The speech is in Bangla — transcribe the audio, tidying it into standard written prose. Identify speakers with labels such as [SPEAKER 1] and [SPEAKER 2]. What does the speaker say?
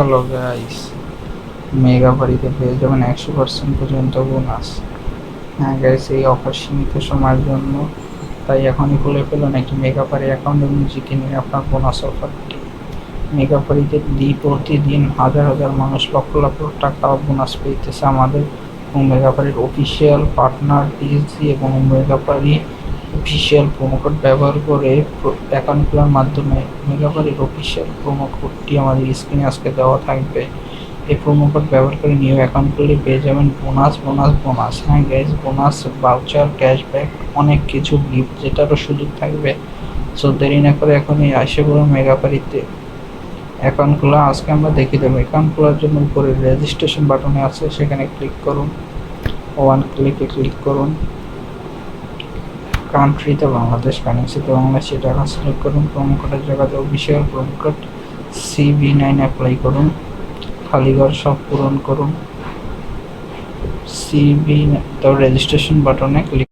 [SPEAKER 1] হ্যালো গাইস, মেগা বাড়িতে পেয়ে যাবেন 100% পর্যন্ত বোনাস। হ্যাঁ গাইস, এই অফার সীমিত সময়ের জন্য, তাই এখনই খুলে ফেলুন একটি মেগা বাড়ি অ্যাকাউন্ট এবং জিতে নিন আপনার বোনাস অফারটি। মেগা বাড়িতে প্রতিদিন হাজার হাজার মানুষ লক্ষ লক্ষ টাকা বোনাস পেতেছে আমাদের এবং মেগা বাড়ির অফিসিয়াল পার্টনার টিএসজি এবং মেগা বাড়ি অফিসিয়াল প্রোমো কোড ব্যবহার করে অ্যাকাউন্ট খোলার মাধ্যমে মেগা বাড়ির অফিসিয়াল প্রোমো কোডটি আমাদের স্ক্রিনে আজকে দেওয়া থাকবে। এই প্রোমো কোড ব্যবহার করে নিউ অ্যাকাউন্ট খুললে পেয়ে যাবেন বোনাস বোনাস বোনাস। হ্যাঁ গাইস, বোনাস, ভাউচার, ক্যাশব্যাক, অনেক কিছু গিফট যেটারও সুযোগ থাকবে। সো দেরি না করে এখনই আসে পড়ুন মেগা বাড়িতে অ্যাকাউন্ট খোলা। আজকে আমরা দেখিয়ে দেবো। অ্যাকাউন্ট খোলার জন্য উপরে রেজিস্ট্রেশন বাটনে আছে, সেখানে ক্লিক করুন। ওয়ান ক্লিকে ক্লিক করুন। কান্ট্রিতে বাংলাদেশ, কারেন্সিতে বাংলাদেশি টাকা সিলেক্ট করুন। প্রোমো কোডের জায়গাতে official promo code CV9 apply করুন। খালিঘর সব পূরণ করুন। CV তো রেজিস্ট্রেশন বাটনে ক্লিক